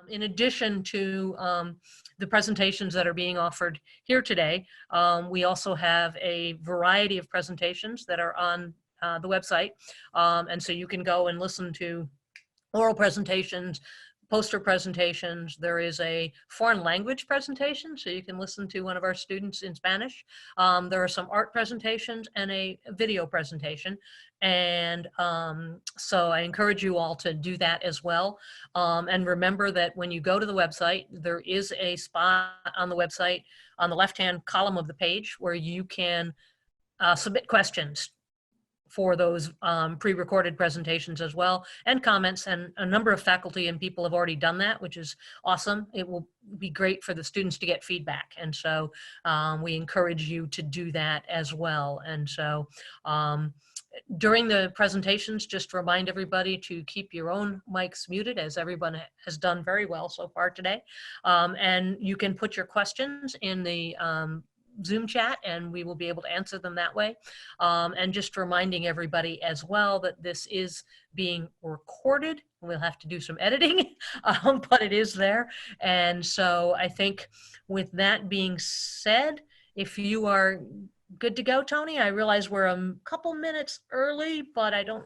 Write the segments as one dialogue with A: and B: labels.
A: In addition to the presentations that are being offered here today, we also have a variety of presentations that are on the website. And so you can go and listen to oral presentations, poster presentations. There is a foreign language presentation, so you can listen to one of our students in Spanish. There are some art presentations and a video presentation. And so I encourage you all to do that as well. And remember that when you go to the website, there is a spot on the website on the left-hand column of the page where you can submit questions for those pre-recorded presentations as well, and comments, and a number of faculty and people have already done that, which is awesome. It will be great for the students to get feedback, and so we encourage you to do that as well. And so during the presentations, just remind everybody to keep your own mics muted, as everyone has done very well so far today. And you can put your questions in the Zoom chat and we will be able to answer them that way. And just reminding everybody as well that this is being recorded. We'll have to do some editing, but it is there. And so I think with that being said, if you are good to go, Toni, I realize we're a couple minutes early, but I don't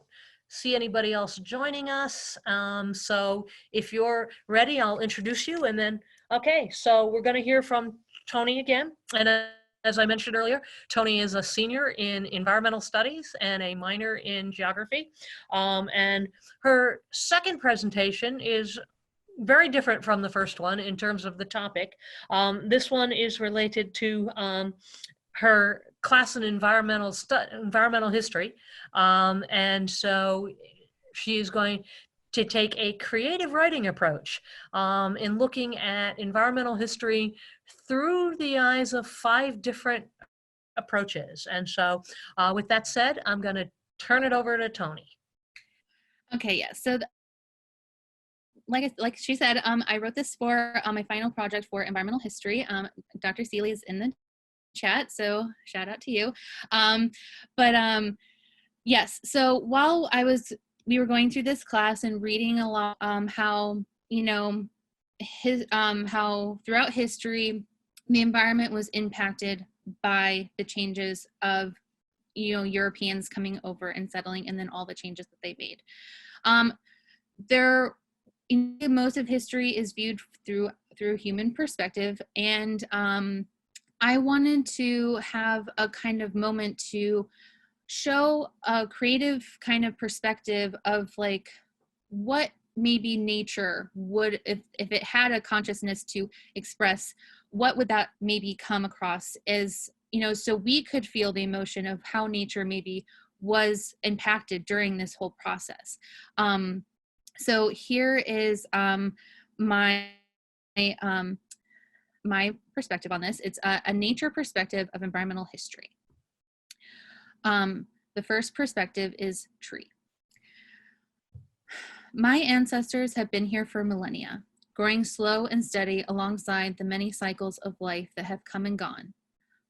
A: see anybody else joining us. So if you're ready, I'll introduce you and then, okay, so we're gonna hear from Toni again. And as I mentioned earlier, Toni is a senior in environmental studies and a minor in geography. And her second presentation is very different from the first one in terms of the topic. This one is related to her class in environmental history. And so she is going to take a creative writing approach in looking at environmental history through the eyes of 5 different approaches. And so with that said, I'm going to turn it over to Toni.
B: Okay, yeah, so like she said, I wrote this for my final project for environmental history. Dr. Seeley is in the chat, so shout out to you. Yes, so while we were going through this class and reading a lot how, you know, how throughout history the environment was impacted by the changes of, you know, Europeans coming over and settling, and then all the changes that they made. Most of history is viewed through human perspective, and I wanted to have a kind of moment to show a creative kind of perspective of like what maybe nature would, if it had a consciousness to express, what would that maybe come across as, you know, so we could feel the emotion of how nature maybe was impacted during this whole process. So here is my perspective on this. It's a nature perspective of environmental history. The first perspective is tree. My ancestors have been here for millennia, growing slow and steady alongside the many cycles of life that have come and gone.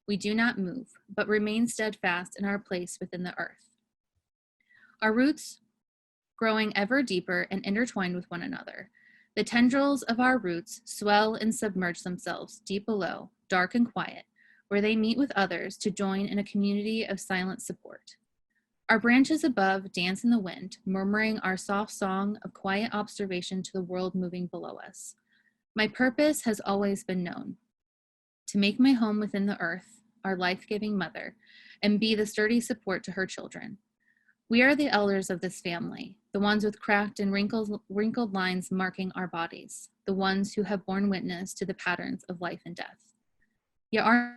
B: We do not move, but remain steadfast in our place within the earth. Our roots growing ever deeper and intertwined with one another. The tendrils of our roots swell and submerge themselves deep below, dark and quiet, where they meet with others to join in a community of silent support. Our branches above dance in the wind, murmuring our soft song of quiet observation to the world moving below us. My purpose has always been known: to make my home within the earth, our life-giving mother, and be the sturdy support to her children. We are the elders of this family, the ones with cracked and wrinkled lines marking our bodies, the ones who have borne witness to the patterns of life and death. Yet our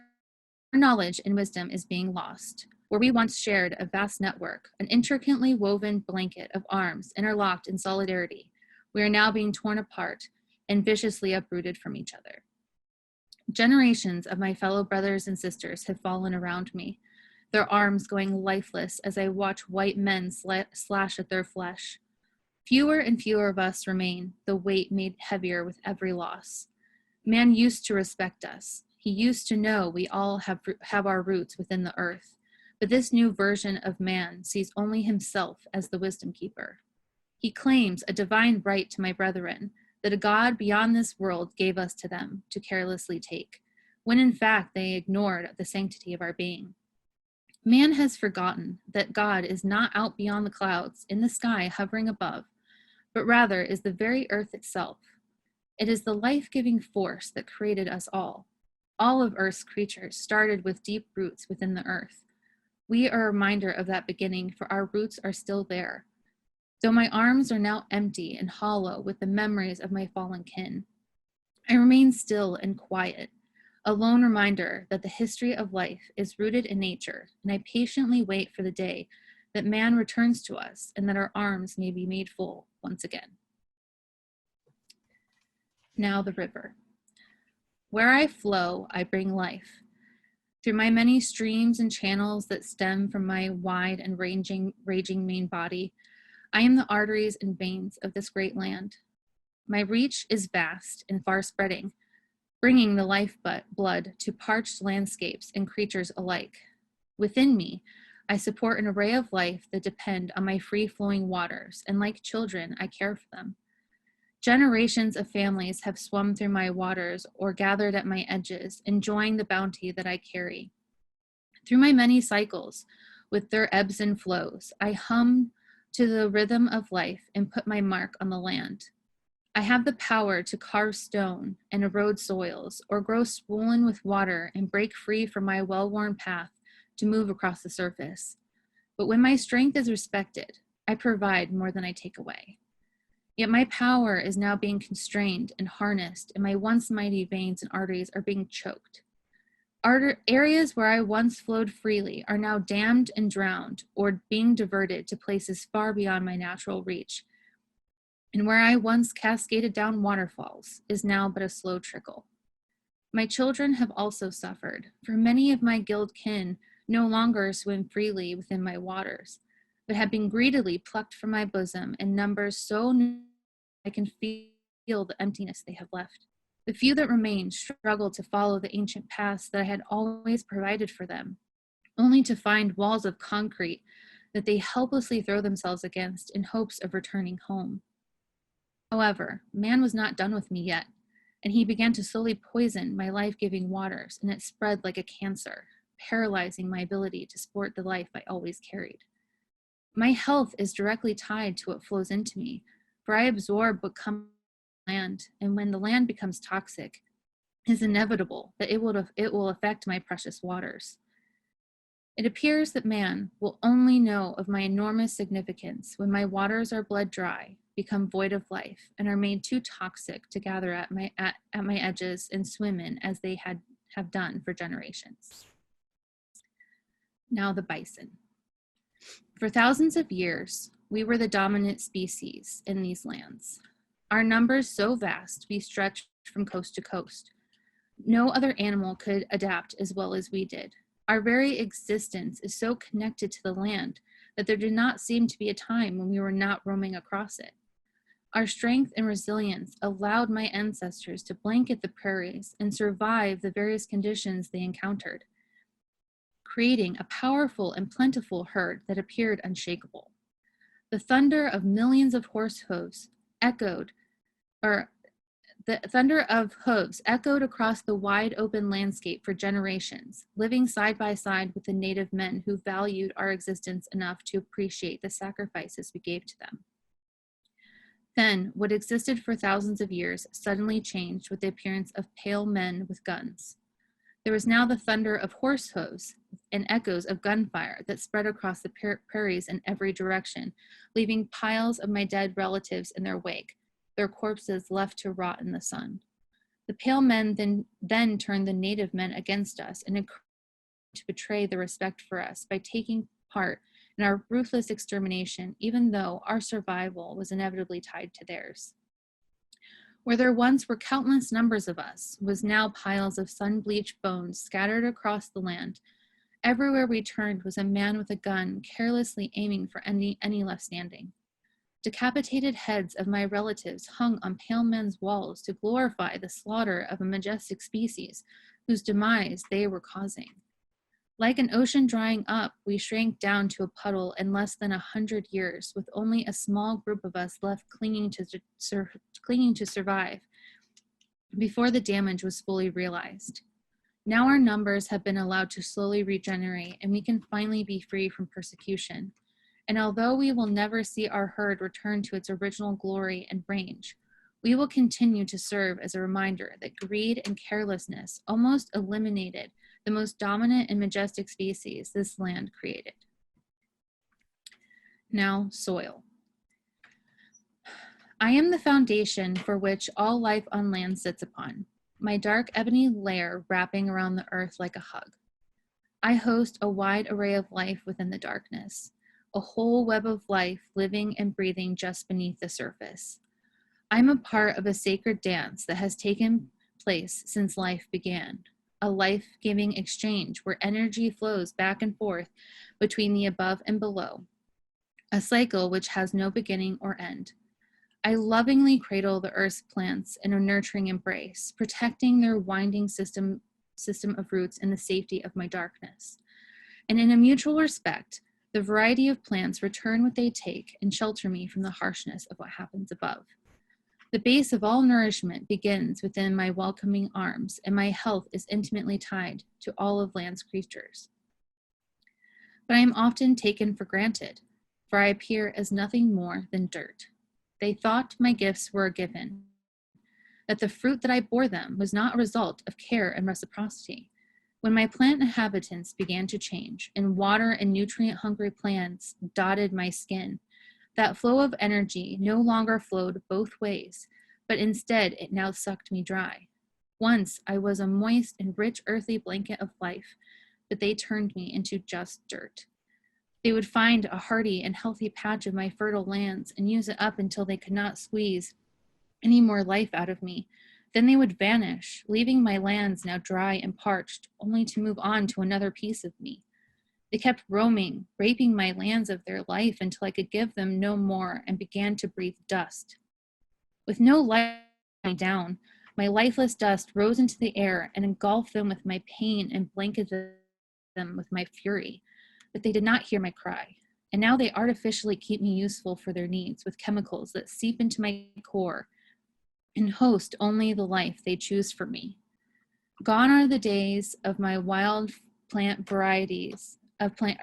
B: knowledge and wisdom is being lost. Where we once shared a vast network, an intricately woven blanket of arms interlocked in solidarity, we are now being torn apart and viciously uprooted from each other. Generations of my fellow brothers and sisters have fallen around me, their arms going lifeless as I watch white men slash at their flesh. Fewer and fewer of us remain, the weight made heavier with every loss. Man used to respect us. He used to know we all have our roots within the earth. But this new version of man sees only himself as the wisdom keeper. He claims a divine right to my brethren, that a God beyond this world gave us to them to carelessly take, when in fact they ignored the sanctity of our being. Man has forgotten that God is not out beyond the clouds in the sky hovering above, but rather is the very earth itself. It is the life-giving force that created us all. All of Earth's creatures started with deep roots within the earth. We are a reminder of that beginning, for our roots are still there. Though my arms are now empty and hollow with the memories of my fallen kin, I remain still and quiet, a lone reminder that the history of life is rooted in nature, and I patiently wait for the day that man returns to us and that our arms may be made full once again. Now the river. Where I flow, I bring life. Through my many streams and channels that stem from my wide and raging main body, I am the arteries and veins of this great land. My reach is vast and far-spreading, bringing the lifeblood to parched landscapes and creatures alike. Within me, I support an array of life that depend on my free-flowing waters, and like children, I care for them. Generations of families have swum through my waters or gathered at my edges, enjoying the bounty that I carry. Through my many cycles, with their ebbs and flows, I hum to the rhythm of life and put my mark on the land. I have the power to carve stone and erode soils, or grow swollen with water and break free from my well-worn path to move across the surface. But when my strength is respected, I provide more than I take away. Yet my power is now being constrained and harnessed, and my once mighty veins and arteries are being choked. Areas where I once flowed freely are now dammed and drowned, or being diverted to places far beyond my natural reach. And where I once cascaded down waterfalls is now but a slow trickle. My children have also suffered, for many of my guild kin no longer swim freely within my waters, but have been greedily plucked from my bosom in numbers so numerous I can feel the emptiness they have left. The few that remain struggle to follow the ancient paths that I had always provided for them, only to find walls of concrete that they helplessly throw themselves against in hopes of returning home. However, man was not done with me yet, and he began to slowly poison my life-giving waters, and it spread like a cancer, paralyzing my ability to sport the life I always carried. My health is directly tied to what flows into me, for I absorb what comes from land, and when the land becomes toxic, it is inevitable that it will affect my precious waters. It appears that man will only know of my enormous significance when my waters are bled dry, become void of life, and are made too toxic to gather at my edges and swim in as they have done for generations. Now the bison. For thousands of years, we were the dominant species in these lands. Our numbers so vast, we stretched from coast to coast. No other animal could adapt as well as we did. Our very existence is so connected to the land that there did not seem to be a time when we were not roaming across it. Our strength and resilience allowed my ancestors to blanket the prairies and survive the various conditions they encountered, creating a powerful and plentiful herd that appeared unshakable. The thunder of millions of horse hooves echoed across the wide open landscape for generations, living side by side with the native men who valued our existence enough to appreciate the sacrifices we gave to them. Then, what existed for thousands of years suddenly changed with the appearance of pale men with guns. There was now the thunder of horse hooves and echoes of gunfire that spread across the prairies in every direction, leaving piles of my dead relatives in their wake, their corpses left to rot in the sun. The pale men then turned the native men against us and encouraged to betray their respect for us by taking part in our ruthless extermination, even though our survival was inevitably tied to theirs. Where there once were countless numbers of us was now piles of sun-bleached bones scattered across the land. Everywhere we turned was a man with a gun carelessly aiming for any left standing. Decapitated heads of my relatives hung on pale men's walls to glorify the slaughter of a majestic species whose demise they were causing. Like an ocean drying up, we shrank down to a puddle in less than 100 years, with only a small group of us left clinging to survive before the damage was fully realized. Now our numbers have been allowed to slowly regenerate, and we can finally be free from persecution. And although we will never see our herd return to its original glory and range, we will continue to serve as a reminder that greed and carelessness almost eliminated the most dominant and majestic species this land created. Now, soil. I am the foundation for which all life on land sits upon, my dark ebony layer wrapping around the earth like a hug. I host a wide array of life within the darkness, a whole web of life living and breathing just beneath the surface. I'm a part of a sacred dance that has taken place since life began, a life-giving exchange where energy flows back and forth between the above and below, a cycle which has no beginning or end. I lovingly cradle the earth's plants in a nurturing embrace, protecting their winding system of roots in the safety of my darkness. And in a mutual respect, the variety of plants return what they take and shelter me from the harshness of what happens above. The base of all nourishment begins within my welcoming arms, and my health is intimately tied to all of land's creatures. But I am often taken for granted, for I appear as nothing more than dirt. They thought my gifts were a given, that the fruit that I bore them was not a result of care and reciprocity. When my plant inhabitants began to change, and water and nutrient-hungry plants dotted my skin, that flow of energy no longer flowed both ways, but instead it now sucked me dry. Once I was a moist and rich earthy blanket of life, but they turned me into just dirt. They would find a hardy and healthy patch of my fertile lands and use it up until they could not squeeze any more life out of me. Then they would vanish, leaving my lands now dry and parched, only to move on to another piece of me. They kept roaming, raping my lands of their life until I could give them no more and began to breathe dust. With no life down, my lifeless dust rose into the air and engulfed them with my pain and blanketed them with my fury. But they did not hear my cry. And now they artificially keep me useful for their needs with chemicals that seep into my core and host only the life they choose for me. Gone are the days of my wild varieties of plant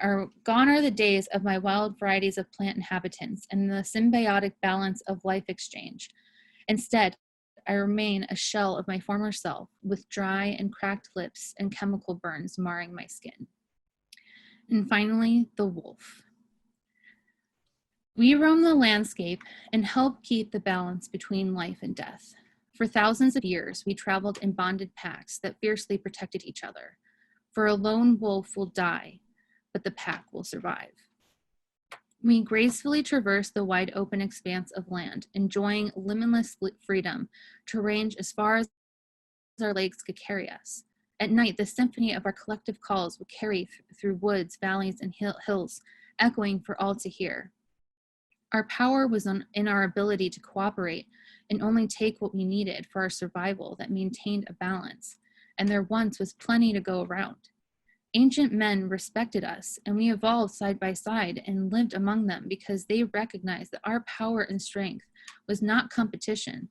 B: inhabitants and the symbiotic balance of life exchange. Instead, I remain a shell of my former self with dry and cracked lips and chemical burns marring my skin. And finally, the wolf. We roam the landscape and help keep the balance between life and death. For thousands of years, we traveled in bonded packs that fiercely protected each other. For a lone wolf will die, but the pack will survive. We gracefully traverse the wide open expanse of land, enjoying limitless freedom to range as far as our legs could carry us. At night, the symphony of our collective calls would carry through woods, valleys, and hills, echoing for all to hear. Our power was in our ability to cooperate and only take what we needed for our survival that maintained a balance, and there once was plenty to go around. Ancient men respected us, and we evolved side by side and lived among them because they recognized that our power and strength was not competition,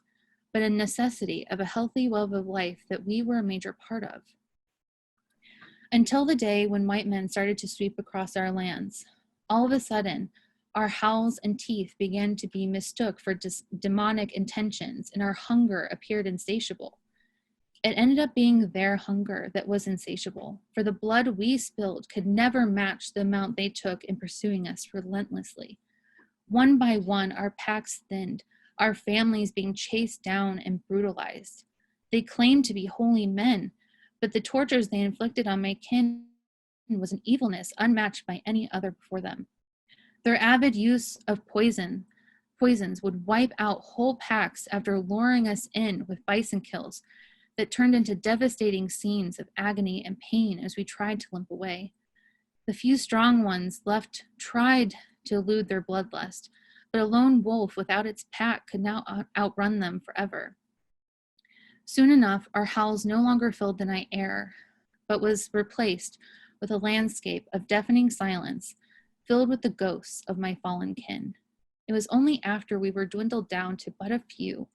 B: but a necessity of a healthy web of life that we were a major part of. Until the day when white men started to sweep across our lands, all of a sudden, our howls and teeth began to be mistook for demonic intentions, and our hunger appeared insatiable. It ended up being their hunger that was insatiable, for the blood we spilled could never match the amount they took in pursuing us relentlessly. One by one, our packs thinned, our families being chased down and brutalized. They claimed to be holy men, but the tortures they inflicted on my kin was an evilness unmatched by any other before them. Their avid use of poisons would wipe out whole packs after luring us in with bison kills that turned into devastating scenes of agony and pain as we tried to limp away. The few strong ones left tried to elude their bloodlust, but a lone wolf without its pack could now outrun them forever. Soon enough, our howls no longer filled the night air, but was replaced with a landscape of deafening silence filled with the ghosts of my fallen kin. It was only after we were dwindled down to but a few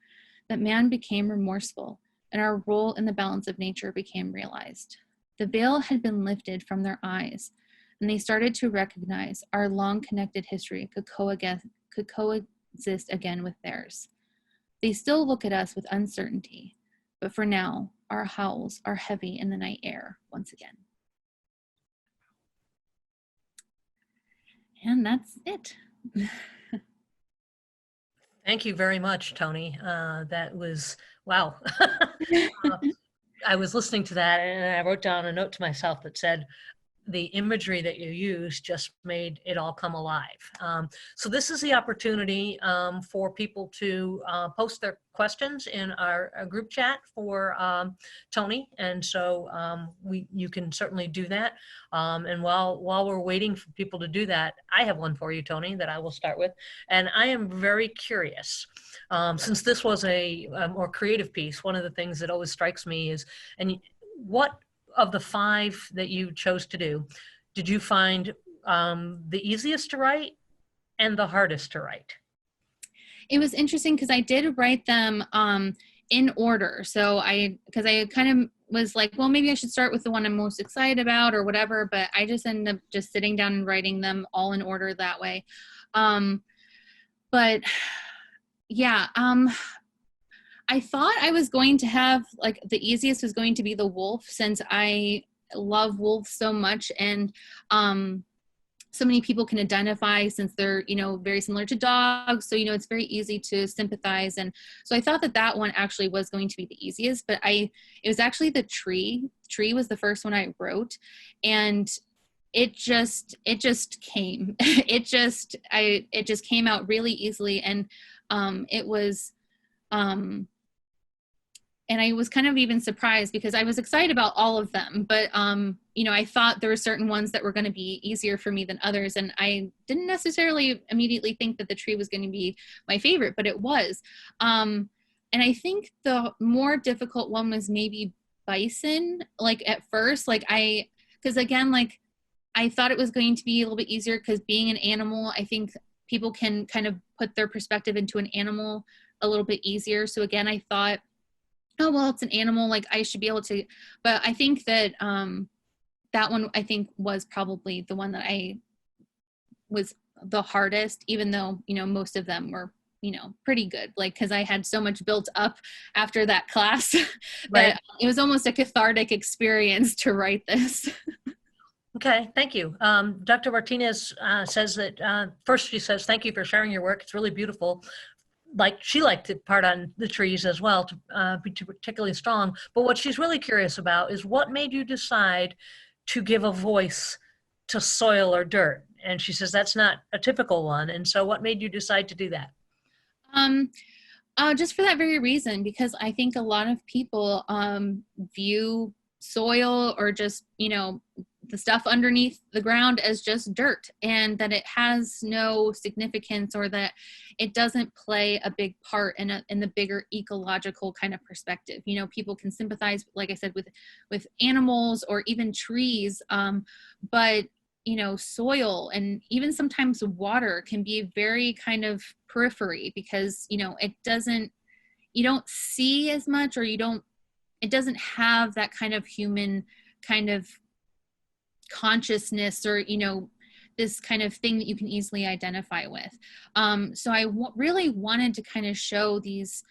B: that man became remorseful and our role in the balance of nature became realized. The veil had been lifted from their eyes, and they started to recognize our long connected history could coexist again with theirs. They still look at us with uncertainty, but for now, our howls are heavy in the night air once again. And that's it.
A: Thank you very much, Toni. That was, wow. I was listening to that and I wrote down a note to myself that said, the imagery that you used just made it all come alive. So this is the opportunity for people to post their questions in our group chat for Toni, and so you can certainly do that. And while we're waiting for people to do that, I have one for you, Toni, that I will start with, and I am very curious. Since this was a more creative piece, one of the things that always strikes me is, and what of the 5 that you chose to do, did you find the easiest to write and the hardest to write?
B: It was interesting because I did write them in order. So because I kind of was like, well, maybe I should start with the one I'm most excited about or whatever, but I just ended up just sitting down and writing them all in order that way. But yeah, I thought I was going to have, like, the easiest was going to be the wolf, since I love wolves so much, and so many people can identify, since they're, very similar to dogs. So, it's very easy to sympathize. And so I thought that one actually was going to be the easiest, but it was actually the tree. Tree was the first one I wrote, and it just came. it just came out really easily, and it was. And I was kind of even surprised because I was excited about all of them, but I thought there were certain ones that were going to be easier for me than others, and I didn't necessarily immediately think that the tree was going to be my favorite, but it was. And I think the more difficult one was maybe Bison. Like, at first, because again, I thought it was going to be a little bit easier because being an animal, I think people can kind of put their perspective into an animal a little bit easier. So again, I thought, oh, well, it's an animal, like I should be able to, but I think that that one, I think, was probably the one that was the hardest, even though, most of them were, pretty good, because I had so much built up after that class that it was almost a cathartic experience to write this.
A: Okay, thank you. Dr. Martinez says that, first she says, thank you for sharing your work. It's really beautiful. She liked the part on the trees as well to be particularly strong. But what she's really curious about is what made you decide to give a voice to soil or dirt? And she says that's not a typical one. And so what made you decide to do that?
B: Just for that very reason, because I think a lot of people view soil or just, the stuff underneath the ground as just dirt, and that it has no significance, or that it doesn't play a big part in the bigger ecological kind of perspective. People can sympathize, like I said, with animals or even trees, but soil and even sometimes water can be very kind of periphery, because it doesn't, you don't see as much, or it doesn't have that kind of human kind of consciousness, or this kind of thing that you can easily identify with. So I really wanted to kind of show these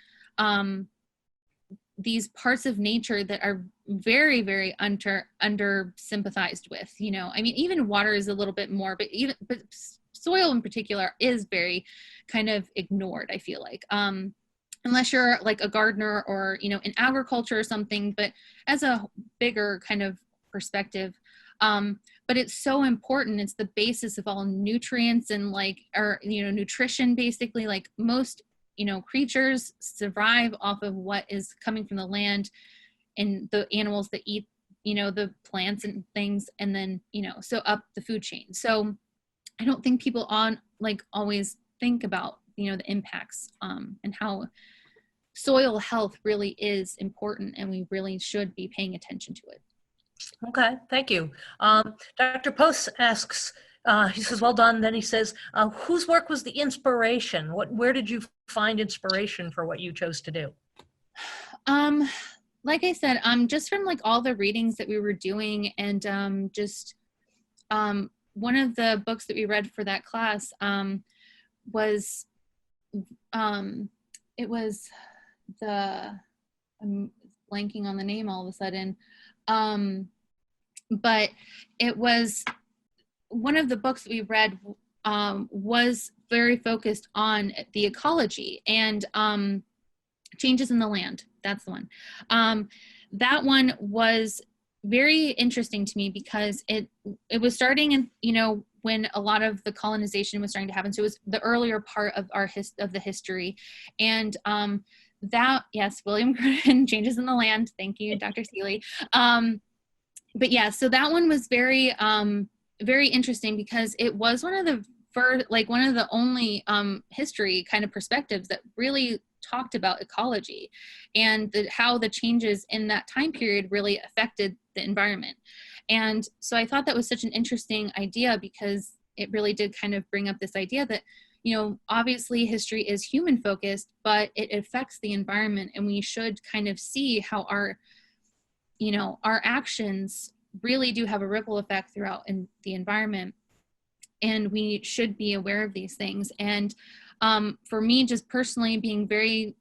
B: parts of nature that are very, very under sympathized with. I mean, even water is a little bit more, but soil in particular is very kind of ignored, I feel like. Unless you're like a gardener or in agriculture or something, but as a bigger kind of perspective. But it's so important. It's the basis of all nutrients and nutrition, basically. Like, most, creatures survive off of what is coming from the land and the animals that eat, the plants and things, and then, so up the food chain. So I don't think people always think about, the impacts and how soil health really is important, and we really should be paying attention to it.
A: Okay, thank you. Dr. Post asks, he says, well done. Then he says, whose work was the inspiration? Where did you find inspiration for what you chose to do?
B: Like I said, just from like all the readings that we were doing, and one of the books that we read for that class was it was the I'm blanking on the name all of a sudden, but it was one of the books that we read was very focused on the ecology and changes in the land. That's the one. That one was very interesting to me because it was starting in, when a lot of the colonization was starting to happen. So it was the earlier part of of the history. And that, yes, William Grudden, Changes in the Land. Thank you, Dr. Seeley. But yeah, so that one was very, very interesting because it was one of the first, like one of the only history kind of perspectives that really talked about ecology and how the changes in that time period really affected the environment. And so I thought that was such an interesting idea because it really did kind of bring up this idea that, obviously history is human focused, but it affects the environment, and we should kind of see how our actions really do have a ripple effect throughout in the environment. And we should be aware of these things. And for me, just personally being very,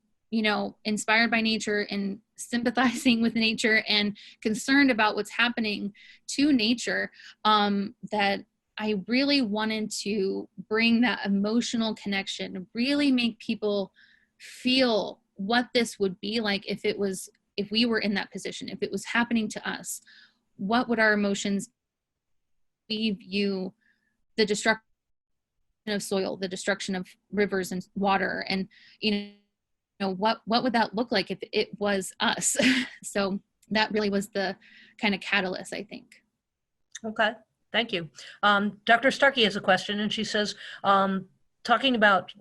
B: inspired by nature and sympathizing with nature and concerned about what's happening to nature, that I really wanted to bring that emotional connection, really make people feel what this would be like if we were in that position, if it was happening to us. What would our emotions be? View the destruction of soil, the destruction of rivers and water, and what would that look like if it was us? So that really was the kind of catalyst, I think.
A: Okay, thank you. Dr. Starkey has a question, and she says, talking about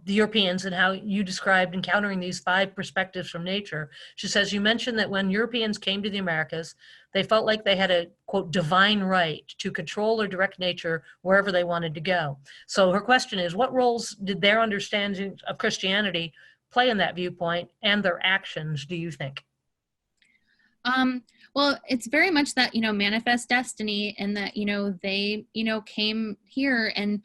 A: the Europeans and how you described encountering these 5 perspectives from nature, she says, you mentioned that when Europeans came to the Americas, they felt like they had a, quote, divine right to control or direct nature wherever they wanted to go. So her question is, what roles did their understanding of Christianity play in that viewpoint and their actions, do you think?
B: Well, it's very much that, manifest destiny, and that, they, came here and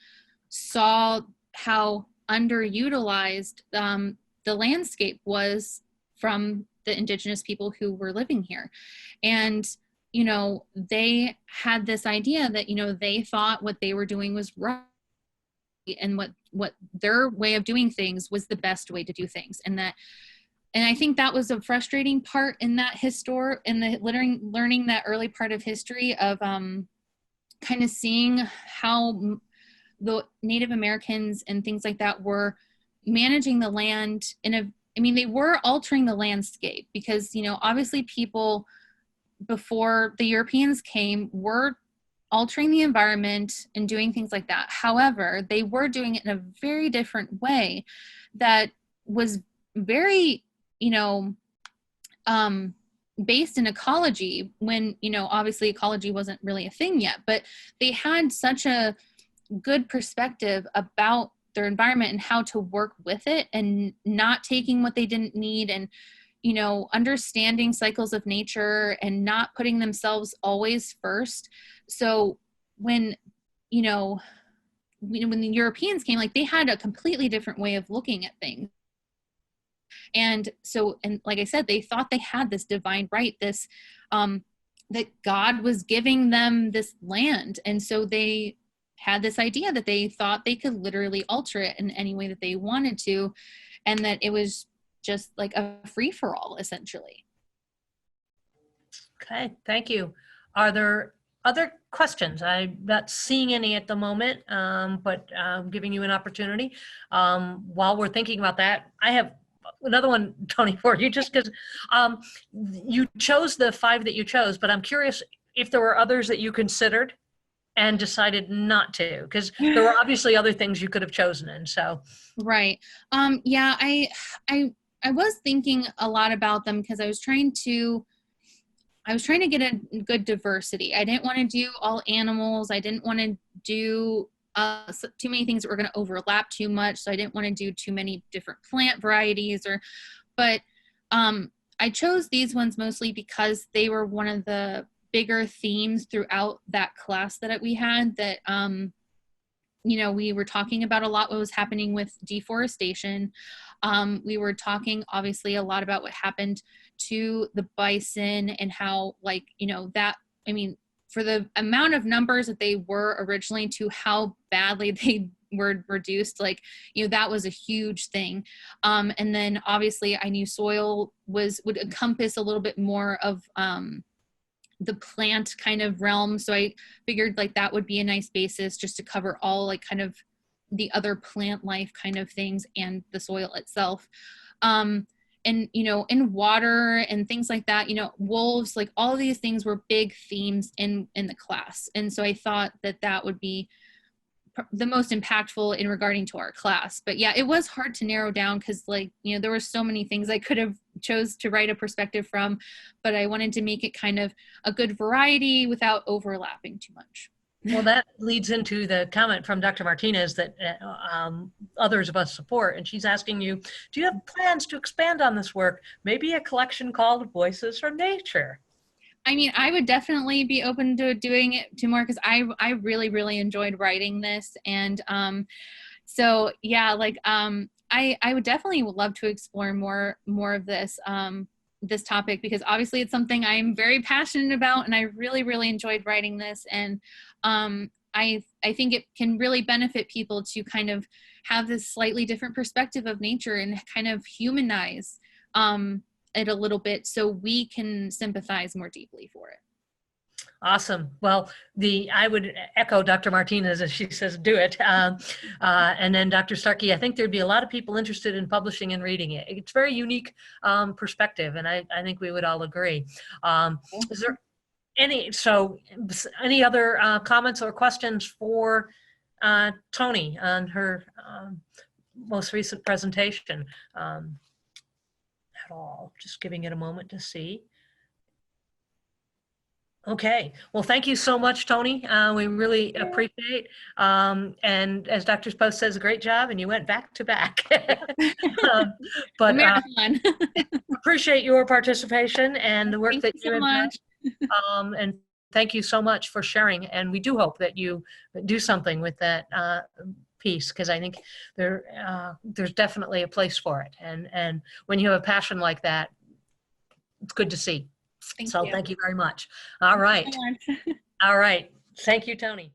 B: saw how underutilized the landscape was from the indigenous people who were living here. And, they had this idea that, they thought what they were doing was right, and what their way of doing things was the best way to do things. And I think that was a frustrating part in that learning that early part of history of kind of seeing how the Native Americans and things like that were managing the land they were altering the landscape because, obviously people before the Europeans came were altering the environment and doing things like that. However, they were doing it in a very different way that was very, based in ecology when, obviously ecology wasn't really a thing yet, but they had such a good perspective about their environment and how to work with it and not taking what they didn't need, and understanding cycles of nature and not putting themselves always first. So when when the Europeans came, like, they had a completely different way of looking at things. And so, and like I said, they thought they had this divine right, this that God was giving them this land. And so they had this idea that they thought they could literally alter it in any way that they wanted to, and that it was just like a free-for-all, essentially.
A: Okay, thank you. Are there other questions? I'm not seeing any at the moment, but I'm giving you an opportunity. While we're thinking about that, I have another one, Toni, for you, just because you chose the 5 that you chose, but I'm curious if there were others that you considered and decided not to, because there were obviously other things you could have chosen. And so.
B: Right. Yeah, I was thinking a lot about them because I was trying to I was trying to get a good diversity. I didn't want to do all animals. I didn't want to do too many things that were going to overlap too much. So I didn't want to do too many different plant varieties but I chose these ones mostly because they were one of the bigger themes throughout that class that we had that, you know, we were talking about a lot what was happening with deforestation. We were talking obviously a lot about what happened to the bison and how, like, you know, that, I mean, for the amount of numbers that they were originally to how badly they were reduced, like, you know, that was a huge thing. And then obviously I knew soil would encompass a little bit more of the plant kind of realm. So I figured like that would be a nice basis just to cover all like kind of the other plant life kind of things and the soil itself. And, you know, in water and things like that, you know, wolves, like all of these things were big themes in the class. And so I thought that that would be the most impactful in regarding to our class. But yeah, it was hard to narrow down because, like, you know, there were so many things I could have chose to write a perspective from, but I wanted to make it kind of a good variety without overlapping too much.
A: Well, that leads into the comment from Dr. Martinez that others of us support. And she's asking you, do you have plans to expand on this work? Maybe a collection called Voices from Nature?
B: I mean, I would definitely be open to doing it to more because I really, really enjoyed writing this. And so yeah, like I would definitely love to explore more of this this topic because obviously it's something I'm very passionate about and I really, really enjoyed writing this. And I think it can really benefit people to kind of have this slightly different perspective of nature and kind of humanize it a little bit so we can sympathize more deeply for it.
A: Awesome. Well, I would echo Dr. Martinez as she says, do it. And then Dr. Starkey, I think there'd be a lot of people interested in publishing and reading it. It's very unique perspective, and I think we would all agree. Is there any other comments or questions for Toni on her most recent presentation at all? Just giving it a moment to see. Okay, well, thank you so much, Toni. We really appreciate, and as Dr. Post says, a great job, and you went back to back. But appreciate your participation and the work that you have done. And thank you so much for sharing. And we do hope that you do something with that piece, because I think there's definitely a place for it. And when you have a passion like that, it's good to see. Thank you very much. All right. All right. Thank you, Toni.